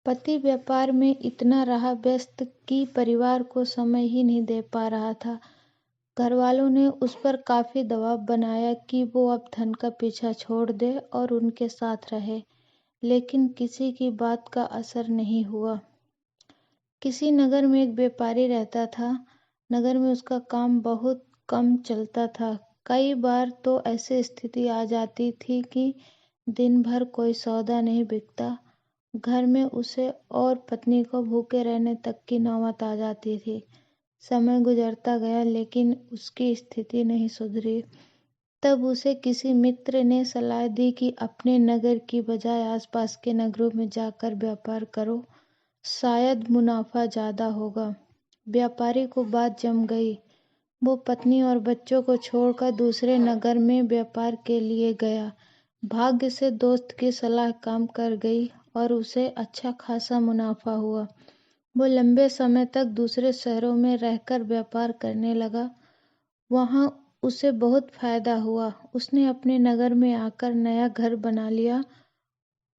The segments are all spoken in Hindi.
पति व्यापार में इतना रहा व्यस्त कि परिवार को समय ही नहीं दे पा रहा था। घरवालों ने उस पर काफी दबाव बनाया कि वो अब धन का पीछा छोड़ दे और उनके साथ रहे, लेकिन किसी की बात का असर नहीं हुआ। किसी नगर में एक व्यापारी रहता था। नगर में उसका काम बहुत कम चलता था। कई बार तो ऐसी स्थिति आ जाती थी कि दिन भर कोई सौदा नहीं बिकता। घर में उसे और पत्नी को भूखे रहने तक की नौबत आ जाती थी। समय गुजरता गया लेकिन उसकी स्थिति नहीं सुधरी। तब उसे किसी मित्र ने सलाह दी कि अपने नगर की बजाय आसपास के नगरों में जाकर व्यापार करो, शायद मुनाफा ज्यादा होगा। व्यापारी को बात जम गई। वो पत्नी और बच्चों को छोड़कर दूसरे नगर में व्यापार के लिए गया। भाग्य से दोस्त की सलाह काम कर गई और उसे अच्छा खासा मुनाफा हुआ। वो लंबे समय तक दूसरे शहरों में रहकर व्यापार करने लगा। वहां उसे बहुत फायदा हुआ। उसने अपने नगर में आकर नया घर बना लिया।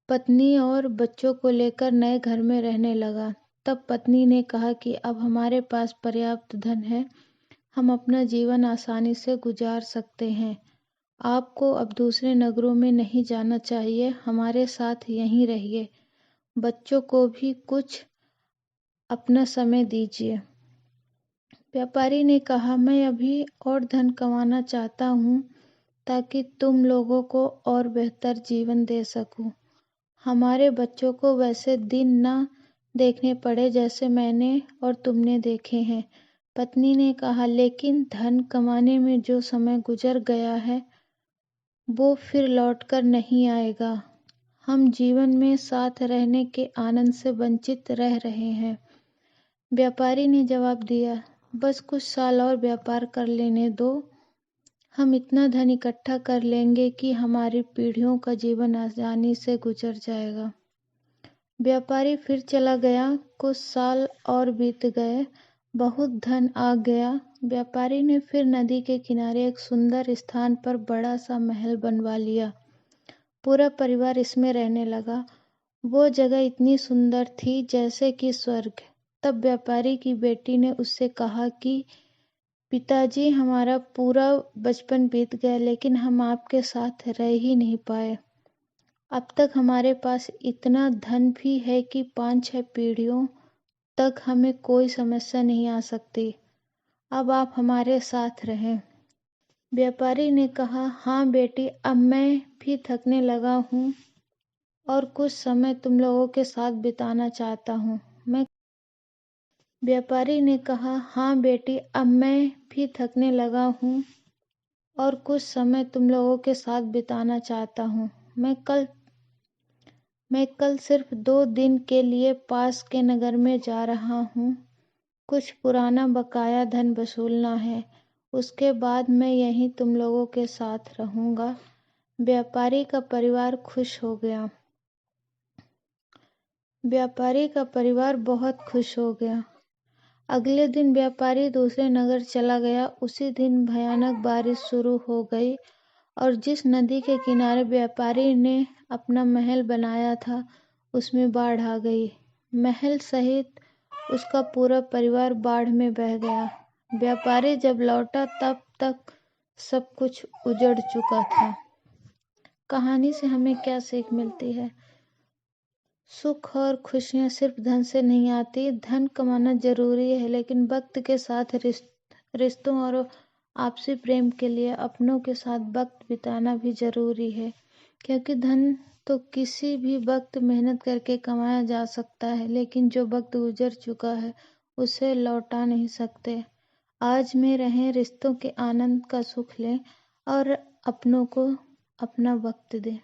पत्नी और बच्चों को लेकर नए घर में रहने लगा। तब पत्नी ने कहा कि अब हमारे पास पर्याप्त धन है, हम अपना जीवन आसानी से गुजार सकते हैं। आपको अब दूसरे नगरों में नहीं जाना चाहिए, हमारे साथ यहीं रहिए। बच्चों को भी कुछ अपना समय दीजिए। व्यापारी ने कहा, मैं अभी और धन कमाना चाहता हूँ ताकि तुम लोगों को और बेहतर जीवन दे सकूं। हमारे बच्चों को वैसे दिन न देखने पड़े जैसे मैंने और तुमने देखे हैं। पत्नी ने कहा, लेकिन धन कमाने में जो समय गुजर गया है वो फिर लौटकर नहीं आएगा। हम जीवन में साथ रहने के आनंद से वंचित रह रहे हैं। व्यापारी ने जवाब दिया, बस कुछ साल और व्यापार कर लेने दो। हम इतना धन इकट्ठा कर लेंगे कि हमारी पीढ़ियों का जीवन आसानी से गुजर जाएगा। व्यापारी फिर चला गया। कुछ साल और बीत गए। बहुत धन आ गया। व्यापारी ने फिर नदी के किनारे एक सुंदर स्थान पर बड़ा सा महल बनवा लिया। पूरा परिवार इसमें रहने लगा। वो जगह इतनी सुंदर थी जैसे कि स्वर्ग। तब व्यापारी की बेटी ने उससे कहा कि पिताजी, हमारा पूरा बचपन बीत गया लेकिन हम आपके साथ रह ही नहीं पाए। अब तक हमारे पास इतना धन भी है कि 5-6 पीढ़ियों तक हमें कोई समस्या नहीं आ सकती। अब आप हमारे साथ रहें। व्यापारी ने कहा, हाँ बेटी, अब मैं भी थकने लगा हूँ और कुछ समय तुम लोगों के साथ बिताना चाहता हूँ। व्यापारी ने कहा, हाँ बेटी, अब मैं भी थकने लगा हूँ और कुछ समय तुम लोगों के साथ बिताना चाहता हूँ। मैं कल सिर्फ 2 दिन के लिए पास के नगर में जा रहा हूँ। कुछ पुराना बकाया धन वसूलना है। उसके बाद मैं यहीं तुम लोगों के साथ रहूंगा। व्यापारी का परिवार खुश हो गया। व्यापारी का परिवार बहुत खुश हो गया। अगले दिन व्यापारी दूसरे नगर चला गया। उसी दिन भयानक बारिश शुरू हो गई और जिस नदी के किनारे व्यापारी ने अपना महल बनाया था उसमें बाढ़ आ गई। महल सहित उसका पूरा परिवार बाढ़ में बह गया। व्यापारी जब लौटा तब तक सब कुछ उजड़ चुका था। कहानी से हमें क्या सीख मिलती है? सुख और खुशियाँ सिर्फ धन से नहीं आती। धन कमाना जरूरी है लेकिन वक्त के साथ रिश्तों और आपसी प्रेम के लिए अपनों के साथ वक्त बिताना भी जरूरी है, क्योंकि धन तो किसी भी वक्त मेहनत करके कमाया जा सकता है लेकिन जो वक्त गुजर चुका है उसे लौटा नहीं सकते। आज में रहें, रिश्तों के आनंद का सुख लें और अपनों को अपना वक्त दें।